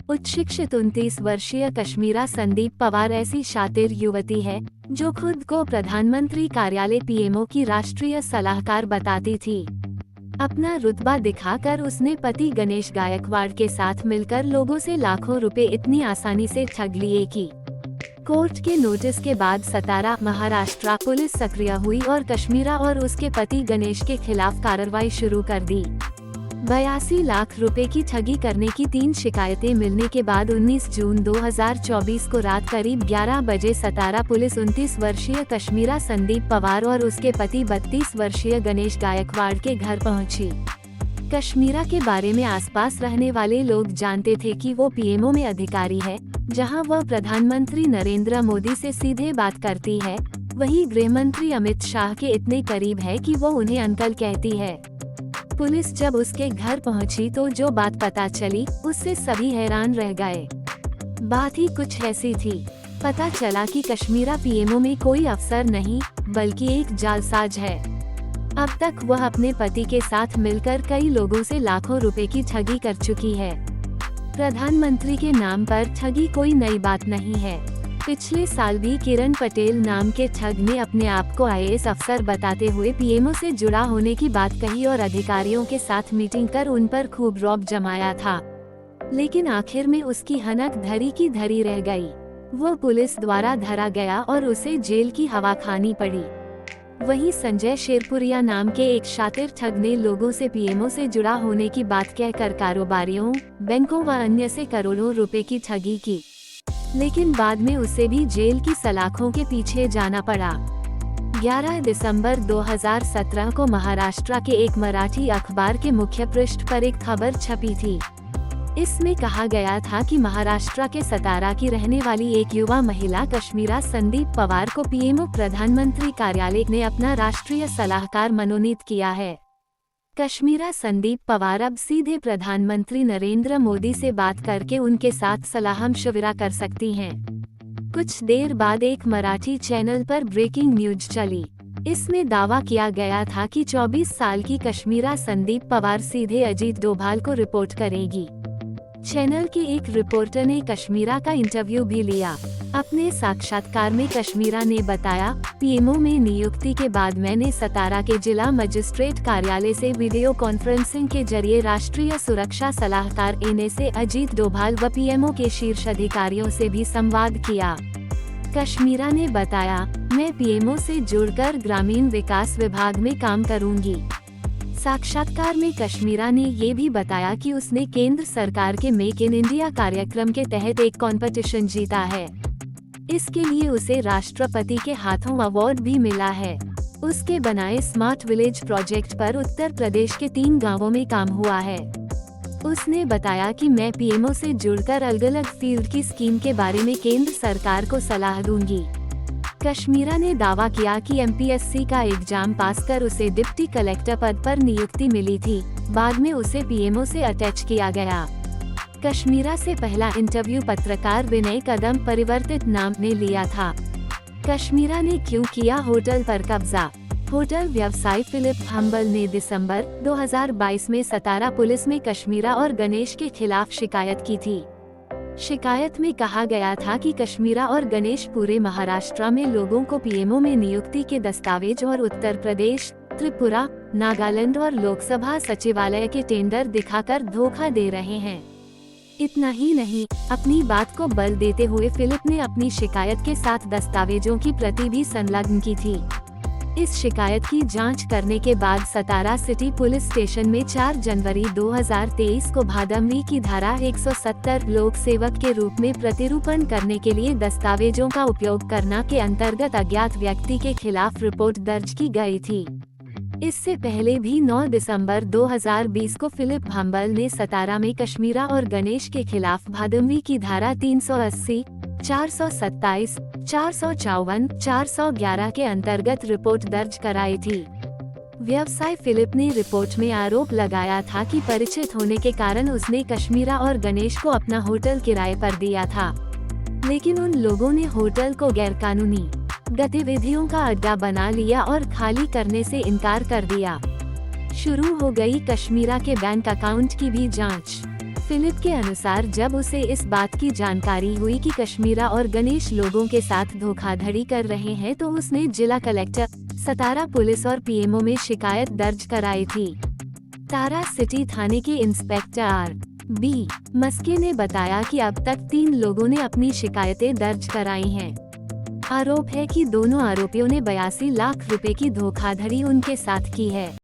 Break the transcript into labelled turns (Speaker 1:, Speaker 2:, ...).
Speaker 1: उच्च शिक्षित 29 वर्षीय कश्मीरा संदीप पवार ऐसी शातिर युवती है जो खुद को प्रधानमंत्री कार्यालय पीएमओ की राष्ट्रीय सलाहकार बताती थी। अपना रुतबा दिखाकर उसने पति गणेश गायकवाड़ के साथ मिलकर लोगों से लाखों रुपए इतनी आसानी से ठग लिए कि कोर्ट के नोटिस के बाद सतारा, महाराष्ट्र पुलिस सक्रिय हुई और कश्मीरा और उसके पति गणेश के खिलाफ कार्रवाई शुरू कर दी। 82 लाख रुपए की ठगी करने की 3 शिकायतें मिलने के बाद 19 जून 2024 को रात करीब 11 बजे सतारा पुलिस 29 वर्षीय कश्मीरा संदीप पवार और उसके पति 32 वर्षीय गणेश गायकवाड़ के घर पहुंची। कश्मीरा के बारे में आसपास रहने वाले लोग जानते थे कि वो पीएमओ में अधिकारी है, जहां वह प्रधानमंत्री नरेंद्र मोदी से सीधे बात करती है। वहीं गृह मंत्री अमित शाह के इतने करीब है कि वो उन्हें अंकल कहती है। पुलिस जब उसके घर पहुंची तो जो बात पता चली उससे सभी हैरान रह गए। बात ही कुछ ऐसी थी। पता चला कि कश्मीरा पीएमओ में कोई अफसर नहीं बल्कि एक जालसाज है। अब तक वह अपने पति के साथ मिलकर कई लोगों से लाखों रुपए की ठगी कर चुकी है। प्रधानमंत्री के नाम पर ठगी कोई नई बात नहीं है। पिछले साल भी किरण पटेल नाम के ठग ने अपने आप को आईएएस अफसर बताते हुए पीएमओ से जुड़ा होने की बात कही और अधिकारियों के साथ मीटिंग कर उन पर खूब रौब जमाया था। लेकिन आखिर में उसकी हनक धरी की धरी रह गई। वो पुलिस द्वारा धरा गया और उसे जेल की हवा खानी पड़ी। वहीं संजय शेरपुरिया नाम के एक शातिर ठग ने लोगों से पीएमओ से जुड़ा होने की बात कहकर कारोबारियों, बैंकों व अन्य से करोड़ों रुपए की ठगी की, लेकिन बाद में उसे भी जेल की सलाखों के पीछे जाना पड़ा। 11 दिसंबर 2017 को महाराष्ट्र के एक मराठी अखबार के मुख्य पृष्ठ पर एक खबर छपी थी। इसमें कहा गया था कि महाराष्ट्र के सतारा की रहने वाली एक युवा महिला कश्मीरा संदीप पवार को पीएमओ प्रधानमंत्री कार्यालय ने अपना राष्ट्रीय सलाहकार मनोनीत किया है। कश्मीरा संदीप पवार अब सीधे प्रधानमंत्री नरेंद्र मोदी से बात करके उनके साथ सलाह मशविरा कर सकती हैं। कुछ देर बाद एक मराठी चैनल पर ब्रेकिंग न्यूज चली। इसमें दावा किया गया था कि 24 साल की कश्मीरा संदीप पवार सीधे अजीत डोभाल को रिपोर्ट करेगी। चैनल के एक रिपोर्टर ने कश्मीरा का इंटरव्यू भी लिया। अपने साक्षात्कार में कश्मीरा ने बताया, पीएमओ में नियुक्ति के बाद मैंने सतारा के जिला मजिस्ट्रेट कार्यालय से वीडियो कॉन्फ्रेंसिंग के जरिए राष्ट्रीय सुरक्षा सलाहकार एनएसए अजीत डोभाल व पीएमओ के शीर्ष अधिकारियों से भी संवाद किया। कश्मीरा ने बताया, मैं पीएमओ से जुड़कर ग्रामीण विकास विभाग में काम करूंगी। साक्षात्कार में कश्मीरा ने ये भी बताया कि उसने केंद्र सरकार के मेक इन इंडिया कार्यक्रम के तहत एक कंपटीशन जीता है। इसके लिए उसे राष्ट्रपति के हाथों अवार्ड भी मिला है। उसके बनाए स्मार्ट विलेज प्रोजेक्ट पर उत्तर प्रदेश के 3 गांवों में काम हुआ है। उसने बताया कि मैं पीएमओ से जुड़कर अलग अलग फील्ड की स्कीम के बारे में केंद्र सरकार को सलाह दूंगी। कश्मीरा ने दावा किया कि एमपीएससी का एग्जाम पास कर उसे डिप्टी कलेक्टर पद पर नियुक्ति मिली थी। बाद में उसे पीएमओ से अटैच किया गया। कश्मीरा से पहला इंटरव्यू पत्रकार विनय कदम परिवर्तित नाम ने लिया था। कश्मीरा ने क्यों किया होटल पर कब्जा? होटल व्यवसायी फिलिप हम्बल ने दिसंबर 2022 में सतारा पुलिस में कश्मीरा और गणेश के खिलाफ शिकायत की थी। शिकायत में कहा गया था कि कश्मीरा और गणेश पूरे महाराष्ट्र में लोगों को पीएमओ में नियुक्ति के दस्तावेज और उत्तर प्रदेश, त्रिपुरा, नागालैंड और लोकसभा सचिवालय के टेंडर दिखाकर धोखा दे रहे हैं। इतना ही नहीं, अपनी बात को बल देते हुए फिलिप ने अपनी शिकायत के साथ दस्तावेजों की प्रति भी संलग्न की थी। इस शिकायत की जांच करने के बाद सतारा सिटी पुलिस स्टेशन में 4 जनवरी 2023 को भादमवी की धारा 170 लोक सेवक के रूप में प्रतिरूपण करने के लिए दस्तावेजों का उपयोग करना के अंतर्गत अज्ञात व्यक्ति के खिलाफ रिपोर्ट दर्ज की गई थी। इससे पहले भी 9 दिसंबर 2020 को फिलिप हम्बल ने सतारा में कश्मीरा और गणेश के खिलाफ भादमवी की धारा 380, 427, 454, 411 के अंतर्गत रिपोर्ट दर्ज कराई थी। व्यवसाय फिलिप ने रिपोर्ट में आरोप लगाया था कि परिचित होने के कारण उसने कश्मीरा और गणेश को अपना होटल किराए पर दिया था, लेकिन उन लोगों ने होटल को गैरकानूनी गतिविधियों का अड्डा बना लिया और खाली करने से इनकार कर दिया। शुरू हो गई कश्मीरा के बैंक अकाउंट की भी जांच। फिलिप के अनुसार जब उसे इस बात की जानकारी हुई कि कश्मीरा और गणेश लोगों के साथ धोखाधड़ी कर रहे हैं तो उसने जिला कलेक्टर, सतारा पुलिस और पीएमओ में शिकायत दर्ज कराई थी। तारा सिटी थाने के इंस्पेक्टर आर.बी. मस्के ने बताया कि अब तक 3 लोगों ने अपनी शिकायतें दर्ज कराई हैं। आरोप है कि दोनों आरोपियों ने 82 लाख रुपए की धोखाधड़ी उनके साथ की है।